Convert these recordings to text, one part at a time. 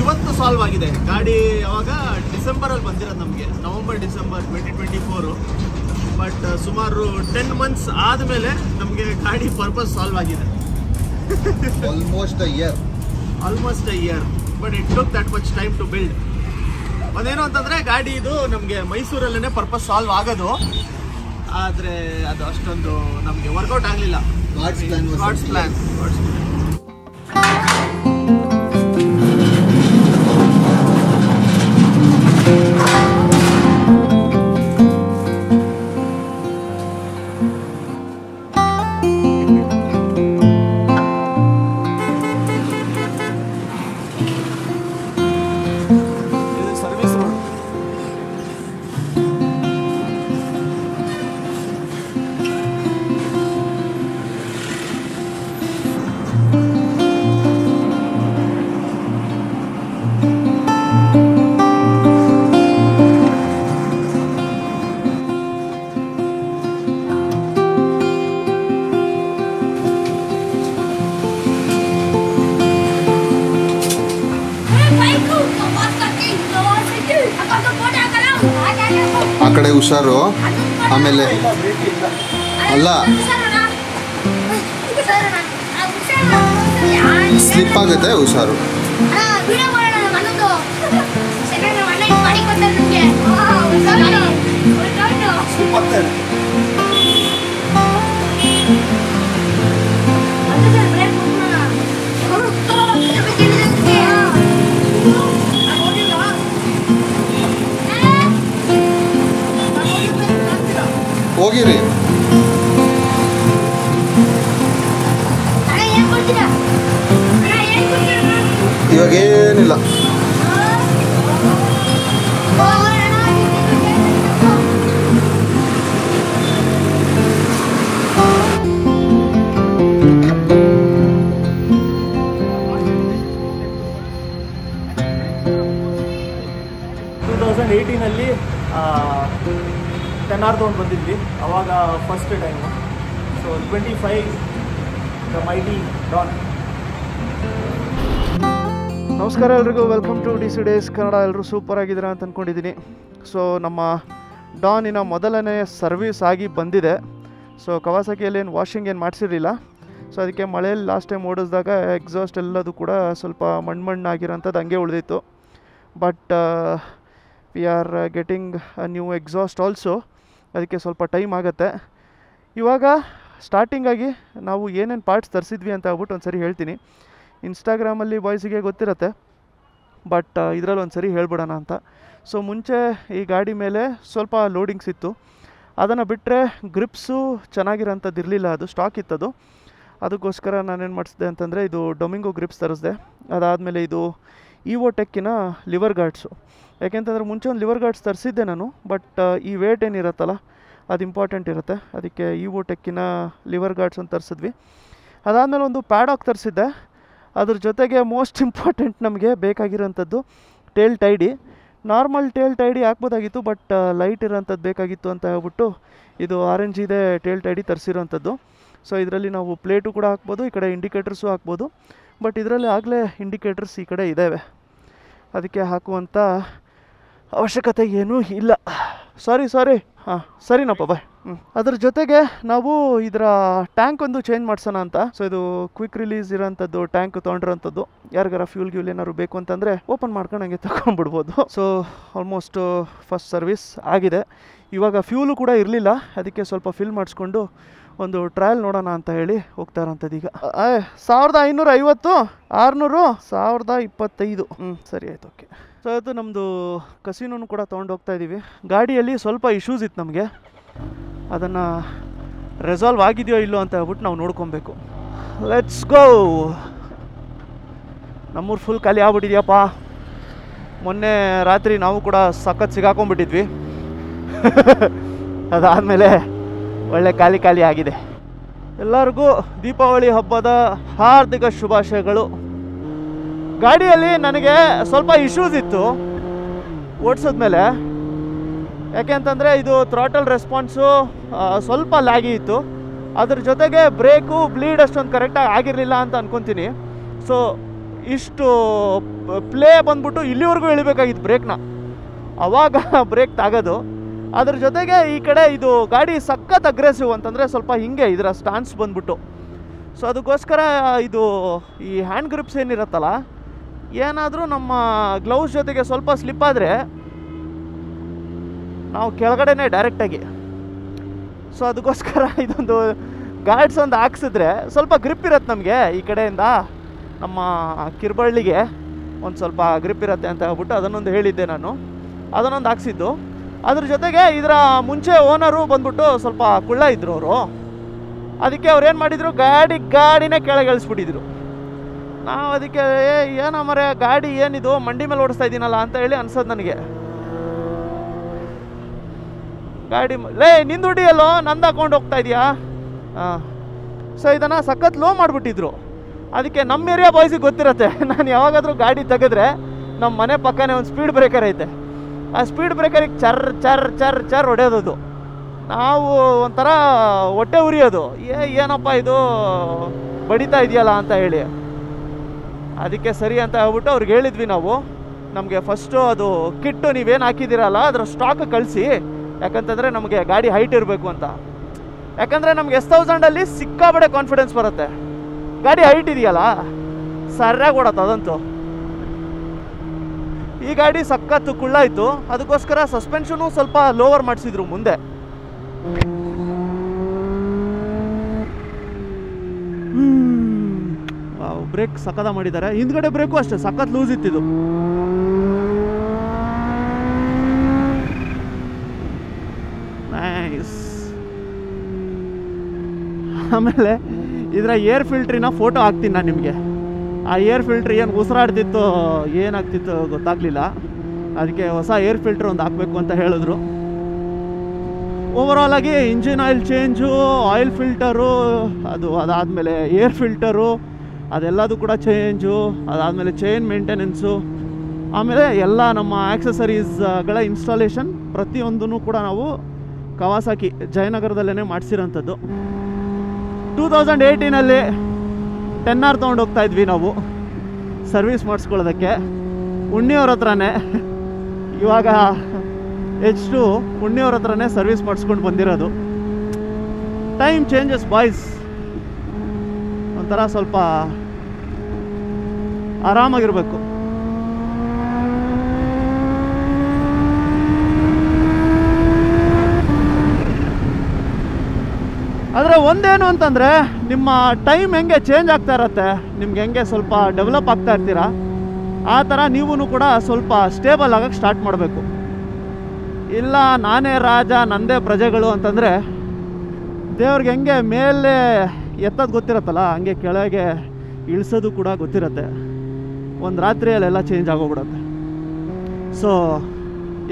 ಇವತ್ತು ಸಾಲ್ವ್ ಆಗಿದೆ. ಗಾಡಿ ಯಾವಾಗ ಡಿಸೆಂಬರಲ್ಲಿ ಬಂದಿರೋದು ನಮಗೆ, ನವಂಬರ್ ಡಿಸೆಂಬರ್ 2024. ಬಟ್ ಸುಮಾರು 10 months ಆದಮೇಲೆ ನಮಗೆ ಗಾಡಿ ಪರ್ಪಸ್ ಸಾಲ್ವ್ ಆಗಿದೆ. Almost a year but it took that much time to build. ಅದೇನು ಅಂತಂದರೆ ಗಾಡಿ ಇದು ನಮಗೆ ಮೈಸೂರಲ್ಲೇ ಪರ್ಪಸ್ ಸಾಲ್ವ್ ಆಗೋದು, ಆದರೆ ಅದು ಅಷ್ಟೊಂದು ನಮಗೆ ವರ್ಕೌಟ್ ಆಗಲಿಲ್ಲ. God's plan. ಆ ಕಡೆ ಹುಷಾರು. ಆಮೇಲೆ ಅಲ್ಲ, ಸ್ಲಿಪ್ ಆಗುತ್ತೆ, ಹುಷಾರು. ಹೋಗಿರಿ. ಇವಾಗ ಏನಿಲ್ಲ. ನಲ್ಲಿ 10R ತೊಗೊಂಡು ಬಂದಿದ್ವಿ ಅವಾಗ first time. So 25 the mighty don. ನಮಸ್ಕಾರ ಎಲ್ರಿಗೂ, welcome to DC Days Kannada. ಎಲ್ಲರೂ ಸೂಪರ್ ಆಗಿದ್ದೀರಾ ಅಂತ ಅಂದ್ಕೊಂಡಿದ್ದೀನಿ. ಸೊ ನಮ್ಮ ಡಾನಿನ ಮೊದಲನೇ ಸರ್ವಿಸ್ ಆಗಿ ಬಂದಿದೆ. ಸೊ ಕವಾಸಾಕಿಯಲ್ಲಿ ಏನು ವಾಷಿಂಗ್ ಏನು ಮಾಡಿಸಿರಲಿಲ್ಲ. ಸೊ ಅದಕ್ಕೆ ಮಳೆಯಲ್ಲಿ ಲಾಸ್ಟ್ ಟೈಮ್ ಓಡಿಸಿದಾಗ ಎಕ್ಸಾಸ್ಟ್ ಎಲ್ಲದು ಕೂಡ ಸ್ವಲ್ಪ ಮಣ್ಣಾಗಿರೋಂಥದ್ದು ಹಂಗೆ ಉಳಿದಿತ್ತು. But we are getting a new exhaust also. ಅದಕ್ಕೆ ಸ್ವಲ್ಪ ಟೈಮ್ ಆಗುತ್ತೆ. ಇವಾಗ ಸ್ಟಾರ್ಟಿಂಗಾಗಿ ನಾವು ಏನೇನು ಪಾರ್ಟ್ಸ್ ತರಿಸಿದ್ವಿ ಅಂತ ಹೇಳ್ಬಿಟ್ಟು ಒಂದು ಸರಿ ಹೇಳ್ತೀನಿ. ಇನ್ಸ್ಟಾಗ್ರಾಮಲ್ಲಿ ಬಾಯ್ಸಿಗೆ ಗೊತ್ತಿರುತ್ತೆ, ಬಟ್ ಇದರಲ್ಲಿ ಒಂದು ಸರಿ ಹೇಳ್ಬಿಡೋಣ ಅಂತ. ಸೊ ಮುಂಚೆ ಈ ಗಾಡಿ ಮೇಲೆ ಸ್ವಲ್ಪ ಲೋಡಿಂಗ್ಸ್ ಇತ್ತು. ಅದನ್ನು ಬಿಟ್ಟರೆ ಗ್ರಿಪ್ಸು ಚೆನ್ನಾಗಿರೋಂಥದ್ದು ಇರಲಿಲ್ಲ, ಅದು ಸ್ಟಾಕ್ ಇತ್ತದು. ಅದಕ್ಕೋಸ್ಕರ ನಾನೇನು ಮಾಡಿಸಿದೆ ಅಂತಂದರೆ ಇದು ಡೊಮಿಂಗೋ ಗ್ರಿಪ್ಸ್ ತರಿಸಿದೆ. ಅದಾದಮೇಲೆ ಇದು ಇವೋಟೆಕ್ಕಿನ ಲಿವರ್ ಗಾರ್ಡ್ಸು. ಯಾಕೆಂತಂದರೆ ಮುಂಚೆ ಒಂದು ಲಿವರ್ ಗಾರ್ಡ್ಸ್ ತರಿಸಿದ್ದೆ ನಾನು, ಬಟ್ ಈ ವೇಟ್ ಏನಿರುತ್ತಲ್ಲ ಅದು ಇಂಪಾರ್ಟೆಂಟ್ ಇರುತ್ತೆ. ಅದಕ್ಕೆ ಇವೋಟೆಕ್ಕಿನ ಲಿವರ್ ಗಾರ್ಡ್ಸ್ ಅಂತ ತರಿಸಿದ್ವಿ. ಅದಾದಮೇಲೆ ಒಂದು ಪ್ಯಾಡಾಕ್ ತರಿಸಿದ್ದೆ. ಅದ್ರ ಜೊತೆಗೆ ಮೋಸ್ಟ್ ಇಂಪಾರ್ಟೆಂಟ್ ನಮಗೆ ಬೇಕಾಗಿರೋಂಥದ್ದು tail tidy. Normal tail tidy ಹಾಕ್ಬೋದಾಗಿತ್ತು, ಬಟ್ ಲೈಟ್ ಇರೋಂಥದ್ದು ಬೇಕಾಗಿತ್ತು ಅಂತ ಹೇಳ್ಬಿಟ್ಟು ಇದು ಆರೆಂಜ್ ಇದೆ ಟೇಲ್ ಟೈಡಿ ತರಿಸಿರೋಂಥದ್ದು. ಸೊ ಇದರಲ್ಲಿ ನಾವು ಪ್ಲೇಟು ಕೂಡ ಹಾಕ್ಬೋದು, ಈ ಕಡೆ ಇಂಡಿಕೇಟರ್ಸು ಹಾಕ್ಬೋದು. ಬಟ್ ಇದರಲ್ಲಿ ಆಗಲೇ ಇಂಡಿಕೇಟರ್ಸ್ ಈ ಕಡೆ ಇದ್ದಾವೆ, ಅದಕ್ಕೆ ಹಾಕುವಂಥ ಅವಶ್ಯಕತೆ ಏನೂ ಇಲ್ಲ. ಸಾರಿ ಹಾಂ ಸರಿನಪ್ಪ ಬಾಯ್. ಅದ್ರ ಜೊತೆಗೆ ನಾವು ಇದರ ಟ್ಯಾಂಕ್ ಒಂದು ಚೇಂಜ್ ಮಾಡ್ಸೋಣ ಅಂತ. ಸೊ ಇದು ಕ್ವಿಕ್ ರಿಲೀಸ್ ಇರೋಂಥದ್ದು ಟ್ಯಾಂಕ್ ತೊಗೊಂಡಿರೋಂಥದ್ದು. ಯಾರಿಗಾರ ಫ್ಯೂಲ್ ಗ್ಯೂಲ್ ಏನಾದ್ರು ಬೇಕು ಅಂತಂದರೆ ಓಪನ್ ಮಾಡ್ಕೊಂಡು ಹಂಗೆ ತಗೊಂಡ್ಬಿಡ್ಬೋದು. ಸೊ ಆಲ್ಮೋಸ್ಟ್ ಫಸ್ಟ್ ಸರ್ವಿಸ್ ಆಗಿದೆ. ಇವಾಗ ಫ್ಯೂಲು ಕೂಡ ಇರಲಿಲ್ಲ, ಅದಕ್ಕೆ ಸ್ವಲ್ಪ ಫಿಲ್ ಮಾಡಿಸ್ಕೊಂಡು ಒಂದು ಟ್ರಯಲ್ ನೋಡೋಣ ಅಂತ ಹೇಳಿ ಹೋಗ್ತಾ ಇರೋಂಥದ್ದು. ಈಗ 1550, 600, 1025. ಸರಿ ಆಯ್ತು, ಓಕೆ. ಸೊ ಅದು ನಮ್ಮದು ಕಸಿನೂ ಕೂಡ ತೊಗೊಂಡು ಹೋಗ್ತಾ ಇದ್ದೀವಿ. ಗಾಡಿಯಲ್ಲಿ ಸ್ವಲ್ಪ ಇಶ್ಯೂಸ್ ಇತ್ತು ನಮಗೆ, ಅದನ್ನು ರೆಸಾಲ್ವ್ ಆಗಿದೆಯೋ ಇಲ್ಲೋ ಅಂತ ಹೇಳ್ಬಿಟ್ಟು ನಾವು ನೋಡ್ಕೊಬೇಕು. Let's go. ನಮ್ಮೂರು ಫುಲ್ ಖಾಲಿ ಆಗ್ಬಿಟ್ಟಿದ್ಯಪ್ಪ. ಮೊನ್ನೆ ರಾತ್ರಿ ನಾವು ಕೂಡ ಸಖತ್ ಸಿಗಾಕೊಂಡ್ಬಿಟ್ಟಿದ್ವಿ. ಅದಾದಮೇಲೆ ಒಳ್ಳೆ ಖಾಲಿ ಆಗಿದೆ. ಎಲ್ಲರಿಗೂ ದೀಪಾವಳಿ ಹಬ್ಬದ ಹಾರ್ದಿಕ ಶುಭಾಶಯಗಳು. ಗಾಡಿಯಲ್ಲಿ ನನಗೆ ಸ್ವಲ್ಪ ಇಶ್ಯೂಸ್ ಇತ್ತು ಓಡಿಸಿದ್ಮೇಲೆ. ಯಾಕೆ ಅಂತಂದರೆ ಇದು ಥ್ರಾಟಲ್ ರೆಸ್ಪಾನ್ಸು ಸ್ವಲ್ಪ ಲ್ಯಾಗಿ ಇತ್ತು. ಅದ್ರ ಜೊತೆಗೆ ಬ್ರೇಕು ಬ್ಲೀಡ್ ಅಷ್ಟೊಂದು ಕರೆಕ್ಟಾಗಿ ಆಗಿರಲಿಲ್ಲ ಅಂತ ಅಂದ್ಕೊತೀನಿ. ಸೊ ಇಷ್ಟು ಪ್ಲೇ ಬಂದ್ಬಿಟ್ಟು ಇಲ್ಲಿವರೆಗೂ ಎಳಿಬೇಕಾಗಿತ್ತು ಬ್ರೇಕ್ನ, ಅವಾಗ ಬ್ರೇಕ್ ತಾಗೋದು. ಅದ್ರ ಜೊತೆಗೆ ಈ ಕಡೆ ಇದು ಗಾಡಿ ಸಖತ್ ಅಗ್ರೆಸಿವ್ ಅಂತಂದರೆ ಸ್ವಲ್ಪ ಹಿಂಗೆ ಇದರ ಸ್ಟಾನ್ಸ್ ಬಂದ್ಬಿಟ್ಟು. ಸೊ ಅದಕ್ಕೋಸ್ಕರ ಇದು ಈ ಹ್ಯಾಂಡ್ ಗ್ರಿಪ್ಸ್ ಏನಿರುತ್ತಲ್ಲ, ಏನಾದರೂ ನಮ್ಮ ಗ್ಲೌಸ್ ಜೊತೆಗೆ ಸ್ವಲ್ಪ ಸ್ಲಿಪ್ ಆದರೆ ನಾವು ಕೆಳಗಡೆನೇ ಡೈರೆಕ್ಟಾಗಿ. ಸೊ ಅದಕ್ಕೋಸ್ಕರ ಇದೊಂದು ಗಾರ್ಡ್ಸ್ ಒಂದು ಹಾಕ್ಸಿದ್ರೆ ಸ್ವಲ್ಪ ಗ್ರಿಪ್ ಇರುತ್ತೆ ನಮಗೆ. ಈ ಕಡೆಯಿಂದ ನಮ್ಮ ಕಿರ್ಬಳ್ಳಿಗೆ ಒಂದು ಸ್ವಲ್ಪ ಗ್ರಿಪ್ ಇರುತ್ತೆ ಅಂತ ಹೇಳ್ಬಿಟ್ಟು ಅದನ್ನೊಂದು ಹೇಳಿದ್ದೆ ನಾನು, ಅದನ್ನೊಂದು ಹಾಕ್ಸಿದ್ದು. ಅದ್ರ ಜೊತೆಗೆ ಇದರ ಮುಂಚೆ ಓನರು ಬಂದ್ಬಿಟ್ಟು ಸ್ವಲ್ಪ ಕುಳ್ಳ ಇದ್ದರು ಅವರು. ಅದಕ್ಕೆ ಅವ್ರು ಏನು ಮಾಡಿದರು, ಗಾಡಿನೇ ಕೆಳಗೆ ಇಳಿಸ್ಬಿಟ್ಟಿದ್ರು. ನಾವು ಅದಕ್ಕೆ ಏನೋ ಮರೆ ಗಾಡಿ ಏನಿದು ಮಂಡಿ ಮೇಲೆ ಓಡಿಸ್ತಾ ಇದ್ದೀನಲ್ಲ ಅಂತ ಹೇಳಿ ಅನ್ಸೋದು ನನಗೆ. ಗಾಡಿ ನಿಂದು ದುಡ್ಡಿಯಲ್ಲೋ ನಂದು ಹಾಕೊಂಡು ಹೋಗ್ತಾ ಇದೆಯಾ. ಹಾಂ, ಸೊ ಇದನ್ನು ಸಖತ್ ಲೋ ಮಾಡಿಬಿಟ್ಟಿದ್ರು. ಅದಕ್ಕೆ ನಮ್ಮ ಏರಿಯಾ ಬಾಯ್ಸಿಗೆ ಗೊತ್ತಿರತ್ತೆ, ನಾನು ಯಾವಾಗಾದರೂ ಗಾಡಿ ತೆಗೆದ್ರೆ ನಮ್ಮ ಮನೆ ಪಕ್ಕನೇ ಒಂದು ಸ್ಪೀಡ್ ಬ್ರೇಕರ್ ಐತೆ, ಆ ಸ್ಪೀಡ್ ಬ್ರೇಕರಿಗೆ ಚರ್ ಚರ್ ಚರ್ ಚರ್ ಹೊಡೆಯೋದು. ನಾವು ಒಂಥರ ಹೊಟ್ಟೆ ಉರಿಯೋದು, ಏನಪ್ಪ ಇದು ಬಡಿತಾ ಇದೆಯಲ್ಲ ಅಂತ ಹೇಳಿ. ಅದಕ್ಕೆ ಸರಿ ಅಂತ ಹೇಳ್ಬಿಟ್ಟು ಅವ್ರಿಗೆ ಹೇಳಿದ್ವಿ ನಾವು, ನಮಗೆ ಫಸ್ಟು ಅದು ಕಿಟ್ಟು ನೀವೇನು ಹಾಕಿದ್ದೀರಲ್ಲ ಅದರ ಸ್ಟಾಕ್ ಕಳಿಸಿ, ಯಾಕಂತಂದರೆ ನಮಗೆ ಗಾಡಿ ಹೈಟ್ ಇರಬೇಕು ಅಂತ. ಯಾಕಂದರೆ ನಮ್ಗೆ S1000ಅಲ್ಲಿ ಸಿಕ್ಕಾಬಡೆ ಕಾನ್ಫಿಡೆನ್ಸ್ ಬರುತ್ತೆ. ಗಾಡಿ ಹೈಟ್ ಇದೆಯಲ್ಲ ಸರಿಯಾಗಿ ಓಡತ್ತೆ ಅದಂತೂ. ಈ ಗಾಡಿ ಸಖತ್ತು ಕುಳ್ಳಾಯಿತು, ಅದಕ್ಕೋಸ್ಕರ ಸಸ್ಪೆನ್ಷನು ಸ್ವಲ್ಪ ಲೋವರ್ ಮಾಡಿಸಿದ್ರು ಮುಂದೆ. ಬ್ರೇಕ್ ಸಕ್ಕದ ಮಾಡಿದ್ದಾರೆ. ಹಿಂದ್ಗಡೆ ಬ್ರೇಕು ಅಷ್ಟೇ ಸಖತ್ ಲೂಸ್ ಇತ್ತಿದು. ನೈಸ್. ಆಮೇಲೆ ಇದರ ಏರ್ ಫಿಲ್ಟ್ರಿನ ಫೋಟೋ ಹಾಕ್ತೀನಿ ನಾನು ನಿಮಗೆ. ಆ ಏರ್ ಫಿಲ್ಟ್ರ್ ಏನು ಉಸಿರಾಡ್ತಿತ್ತು ಏನಾಗ್ತಿತ್ತು ಗೊತ್ತಾಗಲಿಲ್ಲ, ಅದಕ್ಕೆ ಹೊಸ ಏರ್ ಫಿಲ್ಟ್ರ್ ಒಂದು ಹಾಕಬೇಕು ಅಂತ ಹೇಳಿದ್ರು. ಓವರಾಲ್ ಆಗಿ engine oil change, oil filter, ಅದಾದಮೇಲೆ ಏರ್ ಫಿಲ್ಟರು ಅದೆಲ್ಲದು ಕೂಡ ಚೇಂಜು, ಅದಾದಮೇಲೆ ಚೈನ್ ಮೇಂಟೆನೆನ್ಸು, ಆಮೇಲೆ ಎಲ್ಲ ನಮ್ಮ ಆಕ್ಸೆಸರೀಸ್ಗಳ ಇನ್ಸ್ಟಾಲೇಷನ್ ಪ್ರತಿಯೊಂದೂ ಕೂಡ ನಾವು ಕವಾಸಾಕಿ ಜಯನಗರದಲ್ಲೇ ಮಾಡಿಸಿರೋಂಥದ್ದು. 2018 10R ತೊಗೊಂಡು ಹೋಗ್ತಾ ಇದ್ವಿ ನಾವು ಸರ್ವಿಸ್ ಮಾಡಿಸ್ಕೊಳ್ಳೋದಕ್ಕೆ, ಉಣ್ಣಿಯವ್ರ ಹತ್ರನೇ. ಇವಾಗ H2 ಉಣ್ಣಿಯವ್ರ ಹತ್ರನೇ ಸರ್ವಿಸ್ ಮಾಡಿಸ್ಕೊಂಡು ಬಂದಿರೋದು. ಟೈಮ್ ಚೇಂಜಸ್ ಬಾಯ್ಸ್, ಒಂಥರ ಸ್ವಲ್ಪ ಆರಾಮಾಗಿರಬೇಕು. ಆದರೆ ಒಂದೇನು ಅಂತಂದರೆ, ನಿಮ್ಮ ಟೈಮ್ ಹೆಂಗೆ ಚೇಂಜ್ ಆಗ್ತಾ ಇರತ್ತೆ, ನಿಮ್ಗೆ ಹೆಂಗೆ ಸ್ವಲ್ಪ ಡೆವಲಪ್ ಆಗ್ತಾ ಇರ್ತೀರಾ, ಆ ಥರ ನೀವೂ ಕೂಡ ಸ್ವಲ್ಪ ಸ್ಟೇಬಲ್ ಆಗೋಕ್ಕೆ ಸ್ಟಾರ್ಟ್ ಮಾಡಬೇಕು. ಇಲ್ಲ ನಾನೇ ರಾಜ ನಂದೇ ಪ್ರಜೆಗಳು ಅಂತಂದರೆ ದೇವ್ರಿಗೆ ಹೆಂಗೆ ಮೇಲೆ ಎತ್ತೋದು ಗೊತ್ತಿರತ್ತಲ್ಲ, ಹಂಗೆ ಕೆಳಗೆ ಇಳಿಸೋದು ಕೂಡ ಗೊತ್ತಿರತ್ತೆ. ಒಂದು ರಾತ್ರಿಯಲ್ಲೆಲ್ಲ ಚೇಂಜ್ ಆಗೋಗ್ಬಿಡುತ್ತೆ. ಸೊ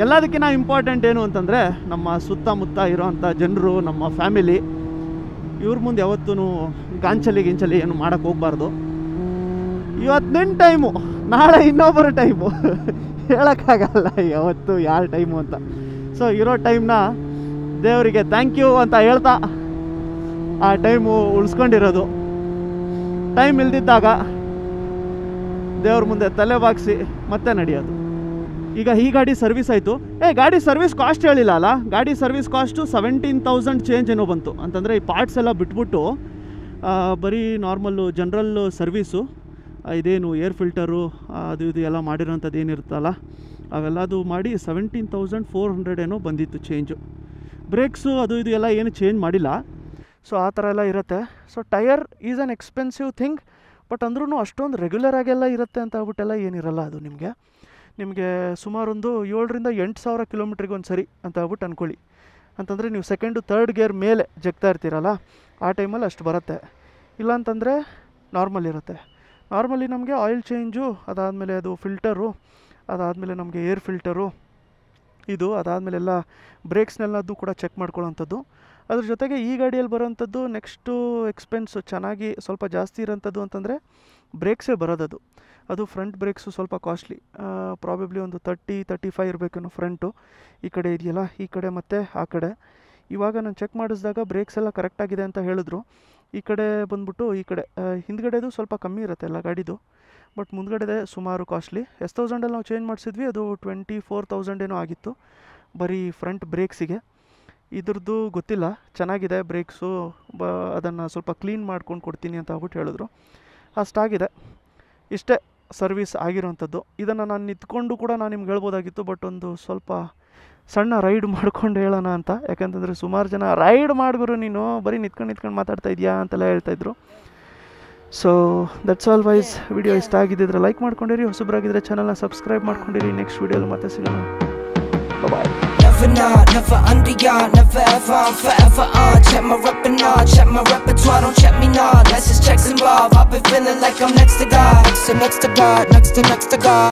ಎಲ್ಲದಕ್ಕಿಂತ ಇಂಪಾರ್ಟೆಂಟ್ ಏನು ಅಂತಂದರೆ ನಮ್ಮ ಸುತ್ತಮುತ್ತ ಇರೋವಂಥ ಜನರು, ನಮ್ಮ ಫ್ಯಾಮಿಲಿ, ಇವ್ರ ಮುಂದೆ ಯಾವತ್ತೂ ಗಾಂಚಲಿ ಏನು ಮಾಡೋಕ್ಕೆ ಹೋಗ್ಬಾರ್ದು. ಇವತ್ತು ನಿನ್ನ ಟೈಮು, ನಾಳೆ ಇನ್ನೊಬ್ಬರ ಟೈಮು, ಹೇಳೋಕ್ಕಾಗಲ್ಲ ಯಾವತ್ತು ಯಾರ ಟೈಮು ಅಂತ. ಸೊ ಇರೋ ಟೈಮ್ನ ದೇವರಿಗೆ ಥ್ಯಾಂಕ್ ಯು ಅಂತ ಹೇಳ್ತಾ ಆ ಟೈಮು ಉಳಿಸ್ಕೊಂಡಿರೋದು. ಟೈಮ್ ಇಲ್ದಿದ್ದಾಗ ದೇವ್ರ ಮುಂದೆ ತಲೆ ಬಾಗಿಸಿ ಮತ್ತೆ ನಡೆಯೋದು. ಈಗ ಈ ಗಾಡಿ ಸರ್ವಿಸ್ ಆಯಿತು. ಗಾಡಿ ಸರ್ವಿಸ್ ಕಾಸ್ಟ್ ಹೇಳಿಲ್ಲ ಅಲ್ಲ, ಗಾಡಿ ಸರ್ವಿಸ್ ಕಾಸ್ಟು 17,000 ಚೇಂಜ್ ಏನೋ ಬಂತು. ಅಂತಂದರೆ ಈ ಪಾರ್ಟ್ಸ್ ಎಲ್ಲ ಬಿಟ್ಬಿಟ್ಟು ಬರೀ ನಾರ್ಮಲ್ಲು ಜನರಲ್ ಸರ್ವೀಸು, ಇದೇನು ಏರ್ ಫಿಲ್ಟರು ಅದು ಇದು ಎಲ್ಲ ಮಾಡಿರೋಂಥದ್ದು ಏನಿರುತ್ತಲ್ಲ ಅವೆಲ್ಲದು ಮಾಡಿ 17,400 ಏನೋ ಬಂದಿತ್ತು ಚೇಂಜು. ಬ್ರೇಕ್ಸು ಅದು ಇದು ಎಲ್ಲ ಏನು ಚೇಂಜ್ ಮಾಡಿಲ್ಲ. ಸೊ ಆ ಥರ ಎಲ್ಲ ಇರುತ್ತೆ. So tyre is an expensive thing, but ಅಂದ್ರೂ ಅಷ್ಟೊಂದು ರೆಗ್ಯುಲರ್ ಆಗೆಲ್ಲ ಇರುತ್ತೆ ಅಂತ ಹೇಳ್ಬಿಟ್ಟೆಲ್ಲ ಏನಿರಲ್ಲ. ಅದು ನಿಮಗೆ ಸುಮಾರೊಂದು 7,000 to 8,000 ಕಿಲೋಮೀಟ್ರಿಗೆ ಒಂದು ಸರಿ ಅಂತ ಹೇಳ್ಬಿಟ್ಟು ಅಂದ್ಕೊಳ್ಳಿ. ಅಂತಂದರೆ ನೀವು 2nd, 3rd ಗೇರ್ ಮೇಲೆ ಜಗ್ತಾ ಇರ್ತೀರಲ್ಲ, ಆ ಟೈಮಲ್ಲಿ ಅಷ್ಟು ಬರುತ್ತೆ. ಇಲ್ಲಾಂತಂದರೆ ನಾರ್ಮಲ್ ಇರುತ್ತೆ. ನಾರ್ಮಲಿ ನಮಗೆ ಆಯಿಲ್ ಚೇಂಜು, ಅದಾದಮೇಲೆ ಅದು ಫಿಲ್ಟರು, ಅದಾದಮೇಲೆ ನಮಗೆ ಏರ್ ಫಿಲ್ಟರು, ಇದು ಅದಾದಮೇಲೆ ಎಲ್ಲ ಬ್ರೇಕ್ಸ್ನೆಲ್ಲದು ಕೂಡ ಚೆಕ್ ಮಾಡ್ಕೊಳ್ಳೋವಂಥದ್ದು. ಅದ್ರ ಜೊತೆಗೆ ಈ ಗಾಡಿಯಲ್ಲಿ ಬರೋವಂಥದ್ದು ನೆಕ್ಸ್ಟು ಎಕ್ಸ್ಪೆನ್ಸು ಚೆನ್ನಾಗಿ ಸ್ವಲ್ಪ ಜಾಸ್ತಿ ಇರೋಂಥದ್ದು ಅಂತಂದರೆ ಬ್ರೇಕ್ಸೇ ಬರೋದದು. ಅದು ಫ್ರಂಟ್ ಬ್ರೇಕ್ಸು ಸ್ವಲ್ಪ ಕಾಸ್ಟ್ಲಿ, ಪ್ರಾಬಬ್ಲಿ ಒಂದು 30-35 ಇರಬೇಕೇನೋ ಫ್ರಂಟು. ಈ ಕಡೆ ಇದೆಯಲ್ಲ, ಈ ಕಡೆ ಮತ್ತು ಆ ಕಡೆ. ಇವಾಗ ನಾನು ಚೆಕ್ ಮಾಡಿಸಿದಾಗ ಬ್ರೇಕ್ಸ್ ಎಲ್ಲ ಕರೆಕ್ಟಾಗಿದೆ ಅಂತ ಹೇಳಿದ್ರು. ಈ ಕಡೆ ಬಂದ್ಬಿಟ್ಟು ಈ ಕಡೆ ಹಿಂದ್ಗಡೆದು ಸ್ವಲ್ಪ ಕಮ್ಮಿ ಇರುತ್ತೆ ಎಲ್ಲ ಗಾಡಿದು, ಬಟ್ ಮುಂದ್ಗಡೆ ಸುಮಾರು ಕಾಸ್ಟ್ಲಿ. S1000 ನಾವು ಚೇಂಜ್ ಮಾಡಿಸಿದ್ವಿ, ಅದು 24,000 ಏನೋ ಆಗಿತ್ತು ಬರೀ ಫ್ರಂಟ್ ಬ್ರೇಕ್ಸಿಗೆ. ಇದ್ರದ್ದು ಗೊತ್ತಿಲ್ಲ, ಚೆನ್ನಾಗಿದೆ ಬ್ರೇಕ್ಸು, ಅದನ್ನು ಸ್ವಲ್ಪ ಕ್ಲೀನ್ ಮಾಡ್ಕೊಂಡು ಕೊಡ್ತೀನಿ ಅಂತ ಹೇಳ್ಬಿಟ್ಟು ಹೇಳಿದ್ರು. ಅಷ್ಟಾಗಿದೆ, ಇಷ್ಟೇ ಸರ್ವಿಸ್ ಆಗಿರೋವಂಥದ್ದು. ಇದನ್ನು ನಾನು ನಿಂತ್ಕೊಂಡು ಕೂಡ ನಾನು ನಿಮ್ಗೆ ಹೇಳ್ಬೋದಾಗಿತ್ತು, ಬಟ್ ಒಂದು ಸ್ವಲ್ಪ ಸಣ್ಣ ರೈಡ್ ಮಾಡ್ಕೊಂಡು ಹೇಳೋಣ ಅಂತ. ಯಾಕಂತಂದರೆ ಸುಮಾರು ಜನ ರೈಡ್ ಮಾಡಿದ್ರು ನೀನು ಬರೀ ನಿಂತ್ಕೊಂಡು ಮಾತಾಡ್ತಾ ಇದೆಯಾ ಅಂತೆಲ್ಲ ಹೇಳ್ತಾಯಿದ್ರು. So that's all wise. Video ಇಷ್ಟ ಆಗಿದ್ದಿದ್ರೆ ಲೈಕ್ ಮಾಡ್ಕೊಂಡಿರಿ, ಹೊಸಬರಾಗಿದ್ದರೆ ಚಾನಲ್ನ ಸಬ್ಸ್ಕ್ರೈಬ್ ಮಾಡ್ಕೊಂಡಿರಿ. ನೆಕ್ಸ್ಟ್ ವೀಡಿಯೋಲಿ ಮತ್ತೆ ಸಿಗೋಣ. ಬಾಯ್. Never not, never under y'all, never ever, I'm forever on. Check my rep and on, check my repertoire, don't check me not. Let's just check some love, I've been feeling like I'm next to God. Next to God, next to God.